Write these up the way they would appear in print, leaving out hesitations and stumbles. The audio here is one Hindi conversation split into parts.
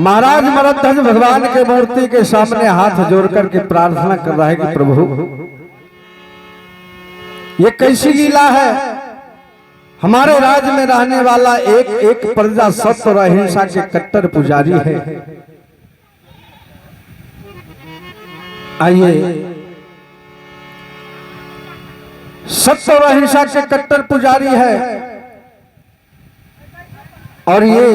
महाराज मरध्वज भगवान के मूर्ति के सामने हाथ जोड़ करके प्रार्थना कर रहा है कि प्रभु ये कैसी लीला है। हमारे राज्य में रहने वाला एक एक प्रजा सत्य और अहिंसा के कट्टर पुजारी है। आइए, सत्य और अहिंसा के कट्टर पुजारी है और ये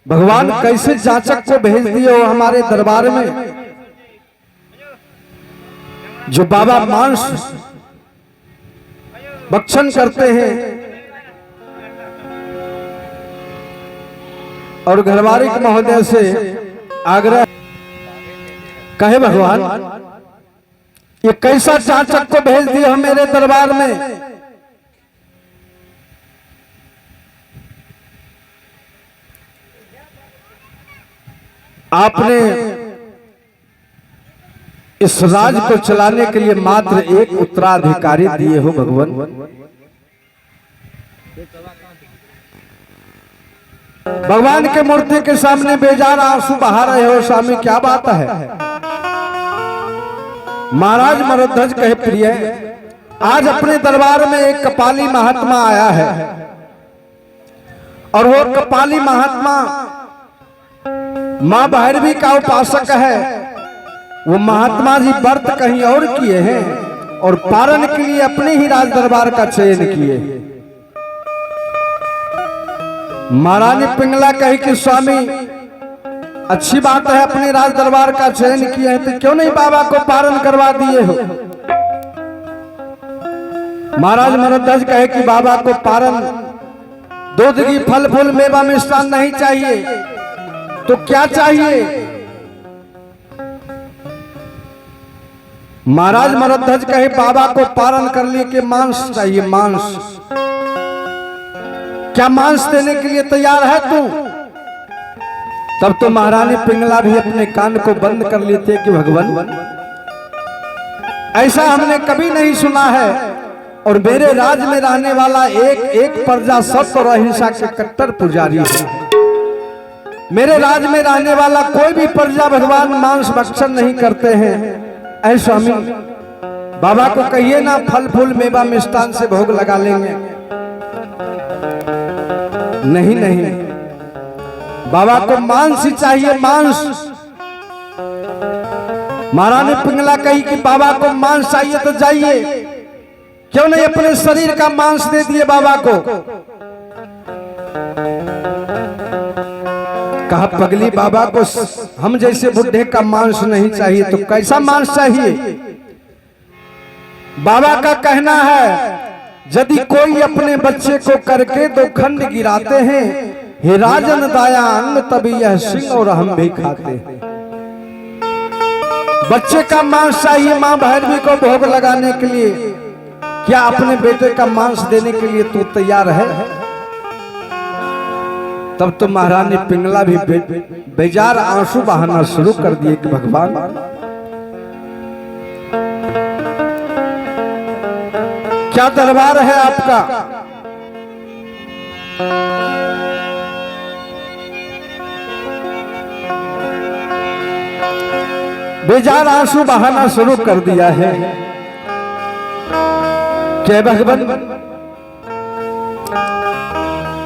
भगवान कैसे जाचक को भेज दिए हो हमारे दरबार में, जो बाबा मांस भक्षण करते हैं और घरवारी महोदय से आग्रह कहे भगवान ये कैसा जाचक को भेज दिए हो मेरे दरबार में। आपने इस राज्य को चलाने के लिए मात्र एक उत्तराधिकारी दिए हो भगवान। भगवान के मूर्ति के सामने बेजार आंसू बहा रहे हो स्वामी, क्या बात है। महाराज मरध्वज कहे प्रिय, आज अपने दरबार में एक कपाली महात्मा आया है और वो कपाली महात्मा मां भैरवी का उपासक है। वो महात्मा जी व्रत कहीं और किए हैं और पारण के लिए अपने ही राज दरबार का चयन किए। महारानी पिंगला कही कि स्वामी अच्छी बात है, अपने राज दरबार का चयन किए हैं तो क्यों नहीं बाबा को पारण करवा दिए हो। महाराज मरध्वज कहे कि बाबा को पारण दूध घी फल फूल मेवा मिष्ठान नहीं चाहिए तो क्या चाहिए। महाराज मरध्वज कहे बाबा को पारण कर लिए कि मांस चाहिए, मांस। क्या मांस देने के लिए तैयार है तू। तब तो महारानी पिंगला भी अपने कान को बंद कर लेते कि भगवान ऐसा हमने कभी नहीं सुना है और मेरे राज में रहने वाला एक एक प्रजा सत्य और अहिंसा के कट्टर पुजारी है। मेरे राज में रहने वाला कोई भी प्रजा भगवान मांस भक्षण नहीं करते हैं। ऐ स्वामी बाबा को कहिए ना फल फूल मेवा मिष्ठान से भोग लगा लेंगे। नहीं नहीं, बाबा को मांस ही चाहिए, मांस। महारानी पिंगला कही कि बाबा को मांस चाहिए तो जाइए, क्यों नहीं अपने शरीर का मांस दे दिए बाबा को। कहा पगली बाबा को हम जैसे बुढ़े का मांस नहीं चाहिए तो कैसा मांस चाहिए। बाबा का कहना है यदि कोई अपने बच्चे को करके दो खंड गिराते हैं, हे राजन दयान तभी यह सिंह और हम भी खाते हैं। बच्चे का मांस चाहिए मां भैरवी को भोग लगाने के लिए, क्या अपने बेटे का मांस देने के लिए तू तैयार है। तब तो महारानी पिंगला भी बेजार आंसू बहाना शुरू कर दिए कि भगवान क्या दरबार है आपका। बेजार आंसू बहाना शुरू कर दिया है कि भगवान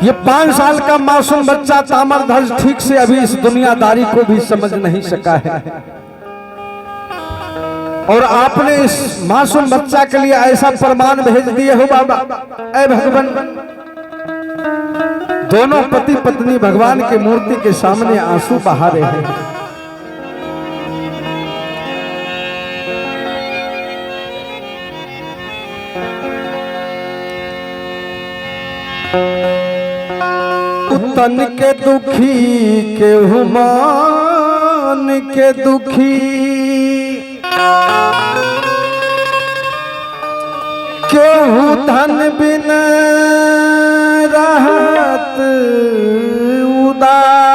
ये 5 साल का मासूम बच्चा तामरध्वज ठीक से अभी इस दुनियादारी को भी समझ नहीं सका है और आपने इस मासूम बच्चा के लिए ऐसा फरमान भेज दिए हो बाबा। ऐ भगवान दोनों पति पत्नी भगवान की मूर्ति के सामने आंसू बहा रहे हैं। तन के दुखी केहू मान के दुखी, केहू धन बिन रहत उदास,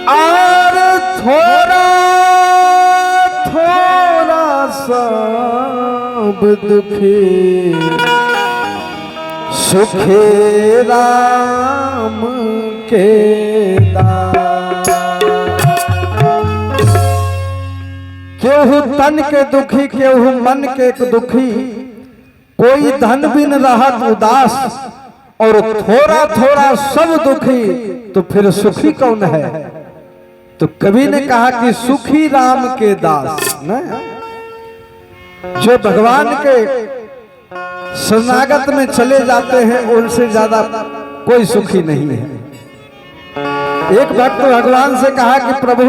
और थोड़ा थोड़ा सब दुखी सुखे राम के दास। केहू तन के दुखी केहू मन के दुखी, कोई धन बिन रहत उदास, और थोड़ा थोड़ा सब दुखी, तो फिर सुखी कौन है? तो कवि ने कहा कि सुखी राम के दास न, जो भगवान के शरणागत में चले जाते हैं उनसे ज्यादा कोई सुखी नहीं है। एक भक्त भगवान से कहा कि प्रभु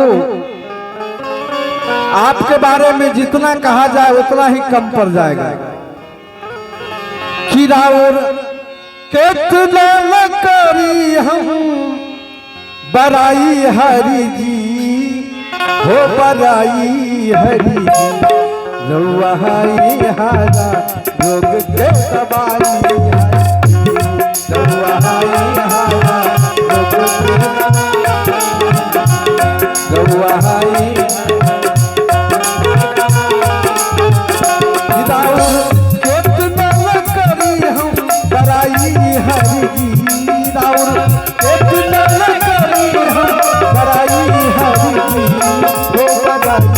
आपके बारे में जितना कहा जाए उतना ही कम पड़ जाएगा। कि राउर कितना न करी हम बराई हरि जी, हो बराई हरि जी, रउआ हारा रोग के दवाई, रउआ हारा रोग के दवाई, कितना न करी हम बराई हरि जी, राउर कितना न करी हम बराई हरि जी, हो बराई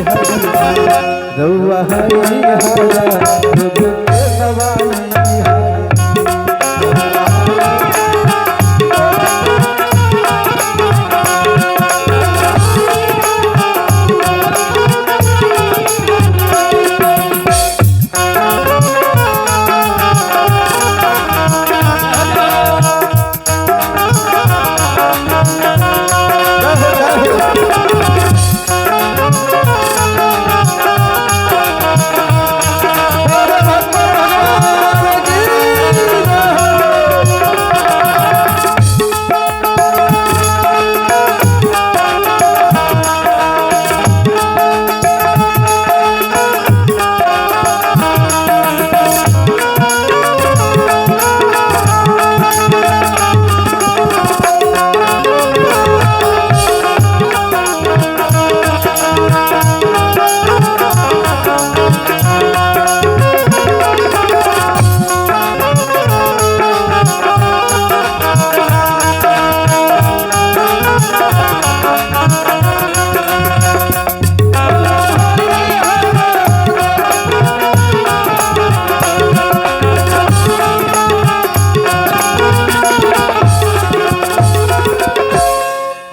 हरि जी, रउआ हारा रोग के दवाई।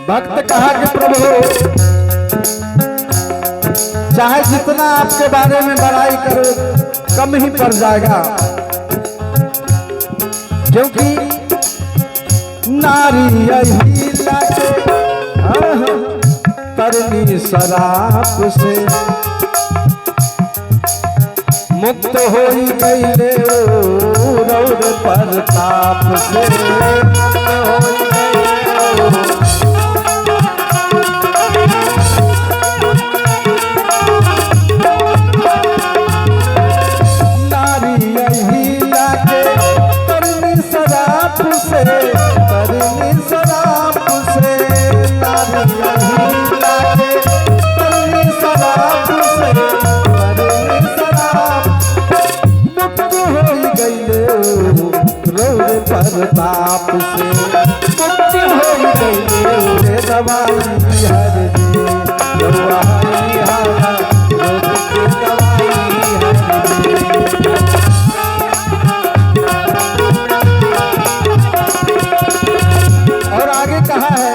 भक्त कहा कि प्रभु चाहे जितना आपके बारे में बड़ाई करो कम ही पड़ जाएगा, क्योंकि नारी यही लाके तरनी शराब से मुक्त हो गईले रौद प्रताप से, प्रताप से मुक्ति हो गई रे दवाई हर जी, रउआ हारा रोग के दवाई हर जी। और आगे कहा है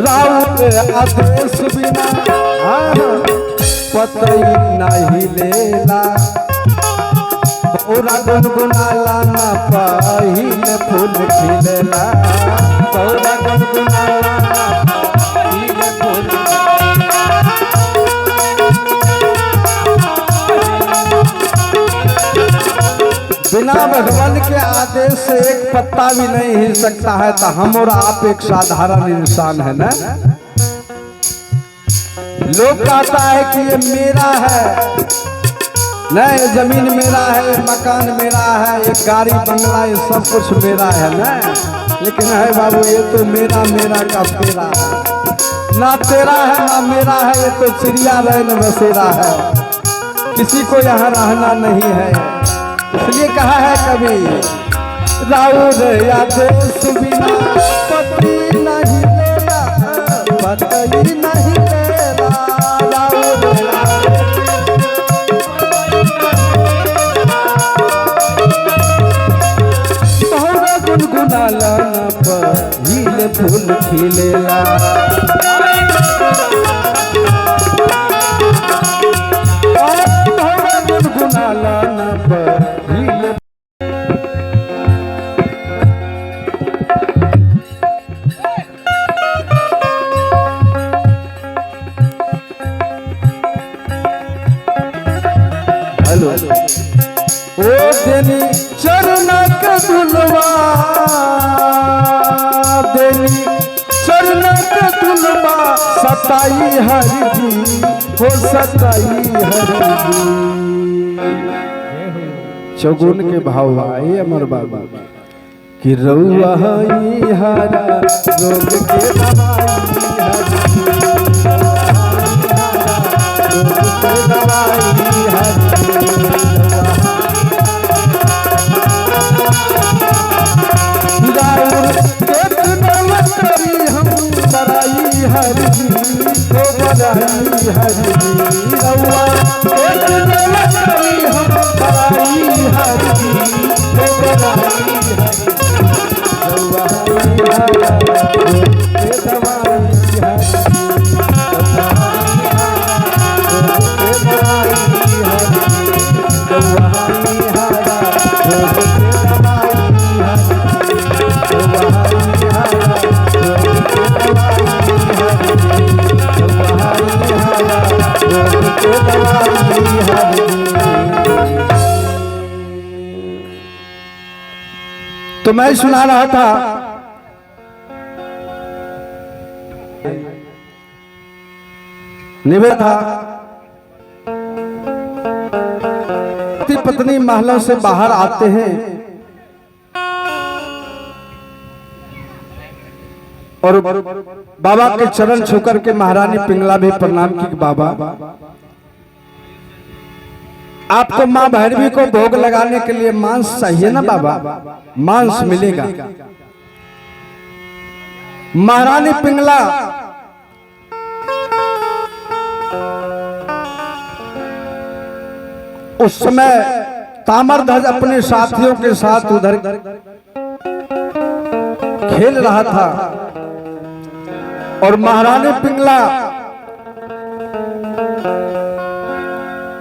राउत आदेश बिना पतई नहीं लेला, पूरा गुनगुनाला ना पाहिल फूल खिलेला, पूरा गुनगुनाला ना पाहिल फूल बिना भगवान के आदेश से एक पत्ता भी नहीं हिल सकता है। तो हम और आप एक साधारण इंसान है ना। लोग कहता है कि ये मेरा है, नहीं जमीन मेरा है, मकान मेरा है, ये गाड़ी बंगला ये सब कुछ मेरा है ना। लेकिन है बाबू ये तो मेरा मेरा का फेरा है, ना तेरा है ना मेरा है, ये तो चिड़िया रैन बसेरा है, किसी को यहाँ रहना नहीं है। इसलिए कहा है कभी राउर आदेश बिना पति नहीं लेला, पति नहीं लेला, राउर गुनगुनाला हील फूल खिलेला, गुनगुनाला हील। हेलो ओ देनी चरणक दुलवा, देनी चरणक दुलवा, सताई हरि जी हो सताई हरि जी। चौगुन के भाव आए अमर बाबा कि रउआ हरा रोग के दवाई हरि, रोग के दवाई हरि। हम बड़ाई हरि जी तो बड़ाई हरि जी, रउआ हम बड़ाई हरि जी तो बड़ाई हरि, रउआ हरा के दवाई हरि, के दवाई हरि, रउआ हरा के दवाई तो मैं सुना रहा था निवेदन था पति पत्नी महलों से बाहर आते हैं और बाबा के चरण छूकर के महारानी पिंगला भी प्रणाम की बाबा आपको मां भैरवी को भोग लगाने के लिए मांस चाहिए ना बाबा, मांस मिलेगा। महारानी पिंगला उस समय तामरध्वज अपने साथियों के साथ उधर खेल रहा था और महारानी पिंगला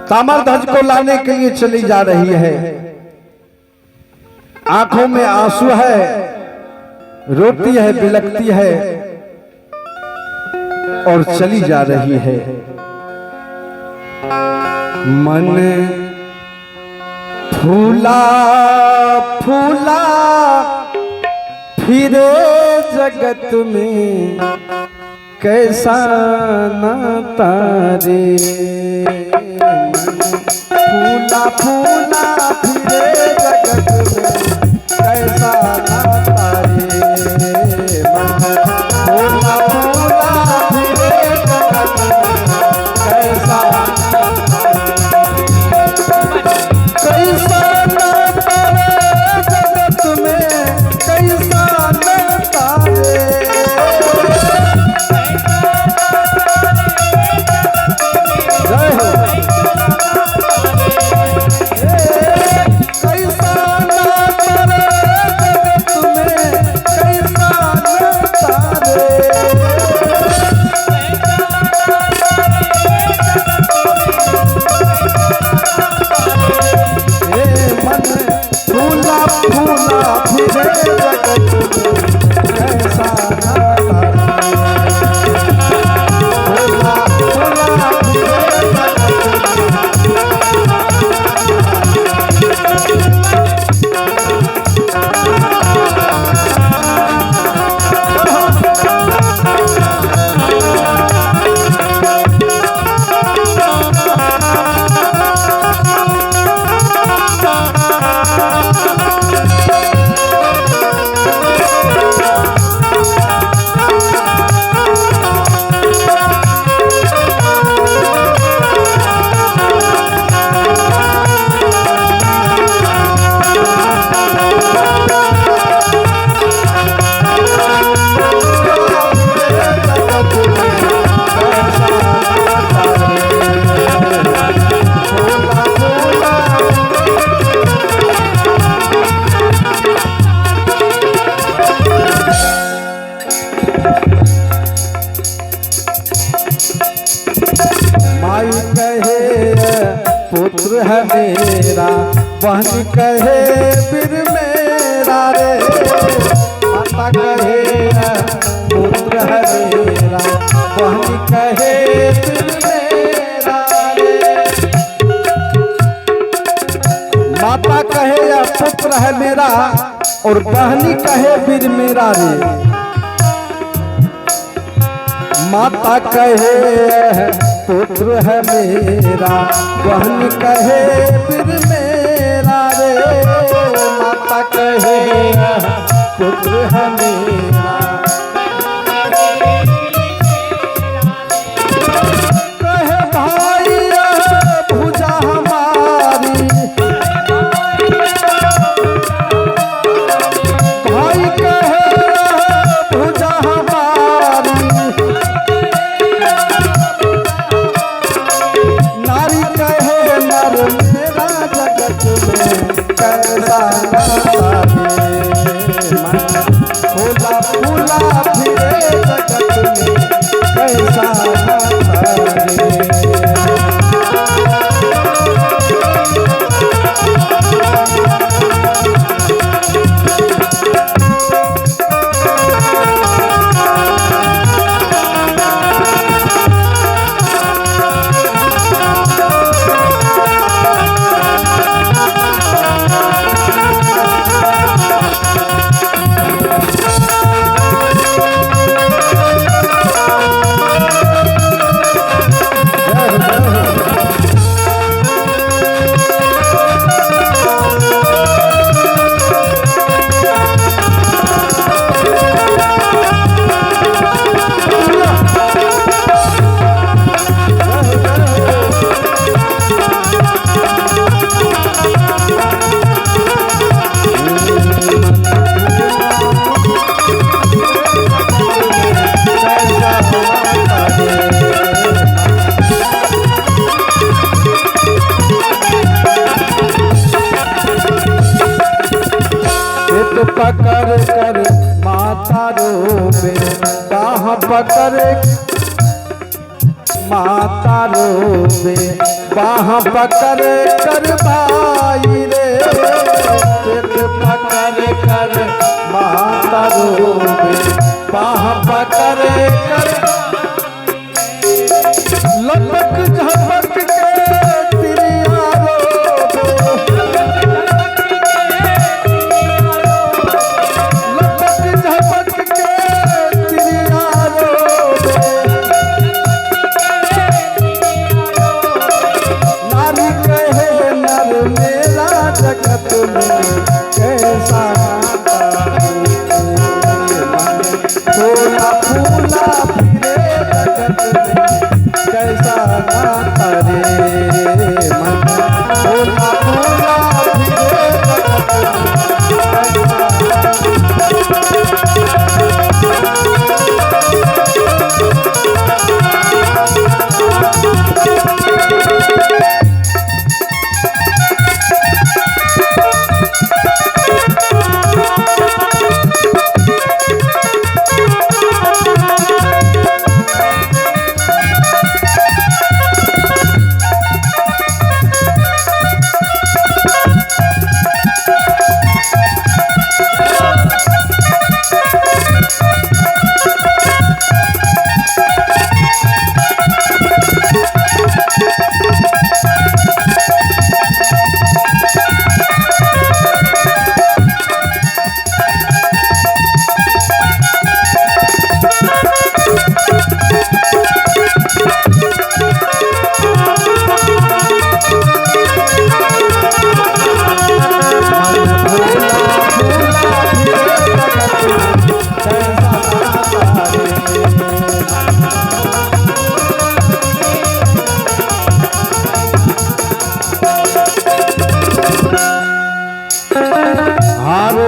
तामरध्वज को लाने के लिए चली जा रही है। आंखों में आंसू है, रोती है, बिलखती है और चली जा रही है। मन फूला फूला फिरे जगत में कैसा नाता रे, फूला फूला फिरे जगत में कैसा नाता रे, फूला फूला फिरे जगत में कैसा कैसा नाता रे, जगत में कैसा नाता रे। जय हो कहे पुत्र है मेरा, बहन कहे वीर मेरा रे। माता कहे पुत्र है मेरा, बहन कहे वीर मेरा रे। माता कहे या पुत्र है मेरा और बहनी कहे वीर मेरा रे। माता कहे पुत्र है मेरा, बहन कहे वीर मेरा रे। माता कहे पुत्र है मेरा, कहे भाई भुजा हमारी, भाई कहे भुजा हमारी। नारी कहे नर मेरा जगत में कैसा फूला फूला फिरे जगत में कैसा पकड़ कर माता रोवे, बाह पकड़ माता रोवे, बाह पकड़ कर भाई रे। पेट पकड़ कर माता रोवे, बाह पकड़ कर लपक झपक के तिरिया रोवे। जगत में कैसा फूला फूला फिरे जगत में कैसा नाता रे। मन फूला फूला फिरे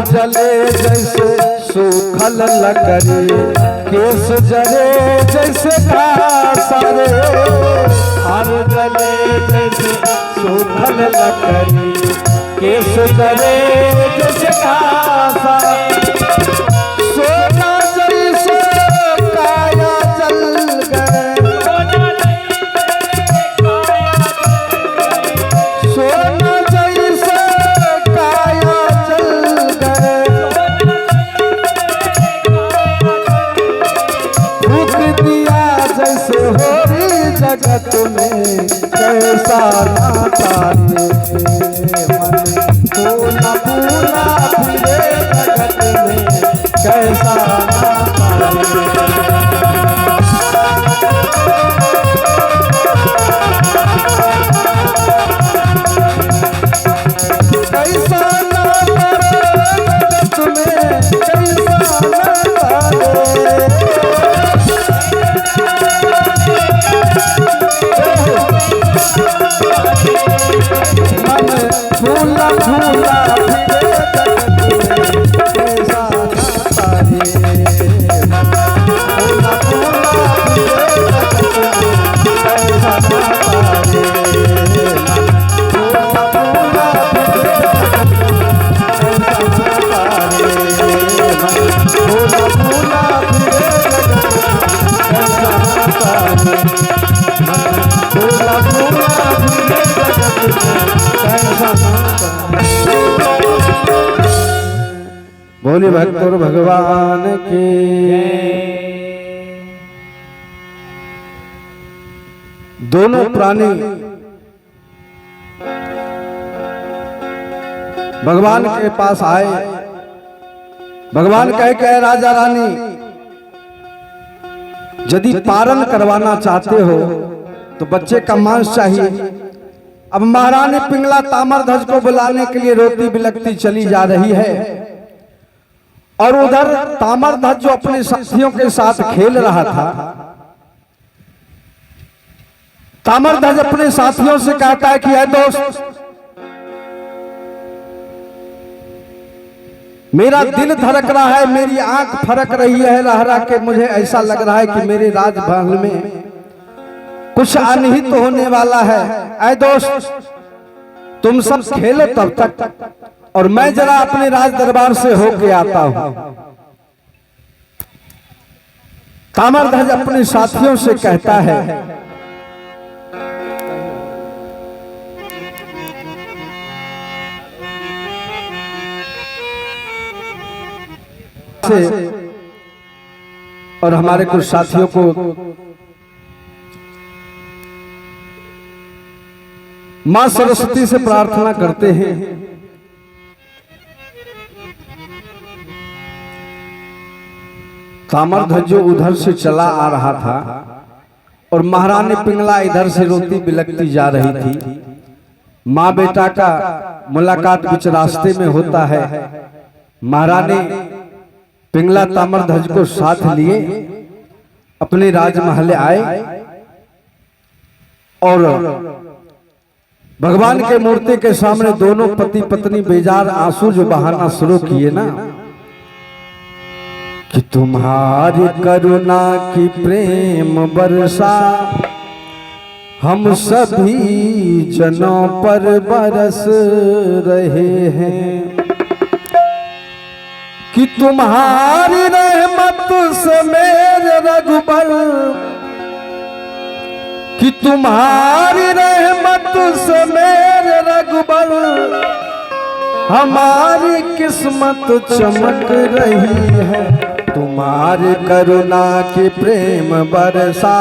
जले जैसे सूखल लकड़ी, केस जले जैसे घास रे। हार जले जैसे सूखल लकड़ी, केस जले जैसे घास। सोना जैसे काया जल गए, दिया जैसे हो रही जगत में कैसा नाता रे मन फूला फूला फिरे जगत में कैसा नाता रे फूला फूला फिरे कैसा नाता रे फूला फूला फिरे कैसा नाता रे फूला फूला फिरे कैसा नाता रे फूला फूला फिरे कैसा नाता रे फूला फूला फिरे बोले भक्तों भगवान के दोनों प्राणी भगवान के पास आए। भगवान कहे कि राजा रानी यदि पारण करवाना चाहते हो तो बच्चे का मांस चाहिए। अब महारानी पिंगला तामरध्वज को बुलाने के लिए रोती बिलखती चली जा रही है और उधर तामरध्वज जो अपने साथियों के साथ खेल रहा था, तामरध्वज अपने साथियों से कहता है कि ऐ दोस्त, मेरा दिल धड़क रहा है, मेरी आंख फरक रही है रह रहा के मुझे ऐसा लग रहा है कि मेरे राजमहल में कुछ अनिहित होने वाला है। ऐ दोस्त, तुम सब खेलो तब तक और मैं जरा अपने राज दरबार से होके आता हूं। तामरध्वज अपने साथियों से कहता है और हमारे कुछ साथियों को मां सरस्वती से प्रार्थना करते हैं तामरध्वज जो उधर से चला आ रहा था और महारानी पिंगला इधर से रोती बिलखती जा रही थी। माँ बेटा का मुलाकात बीच रास्ते में होता है। महारानी पिंगला तामरध्वज को साथ लिए अपने राजमहल आए और भगवान के मूर्ति के सामने दोनों पति पत्नी बेजार आंसू जो बहाना शुरू किए ना कि तुम्हारी करुणा की प्रेम वर्षा हम सभी जनों पर बरस रहे हैं, कि तुम्हारी रहमत से मेरे रघुबर, कि तुम्हारी रहमत से मेरे रघुबर हमारी किस्मत चमक रही है। तुम्हारी करुणा की प्रेम बरसा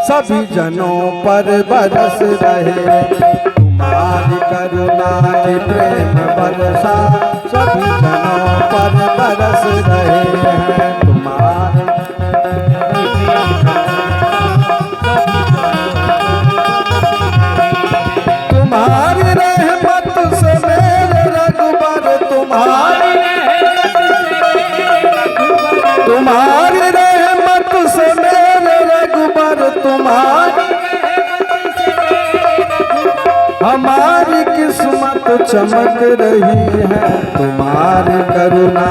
सभी जनों पर बरस रहे। तुम्हारी करुणा की प्रेम बरसा सभी जनों पर बरस रहे हैं। तुम्हारी रहमत से मेरे रघुबर, तुम्हारी रहमत से मेरे रघुबर, तुम्हारी हमारी किस्मत चमक रही है। तुम्हारी करुणा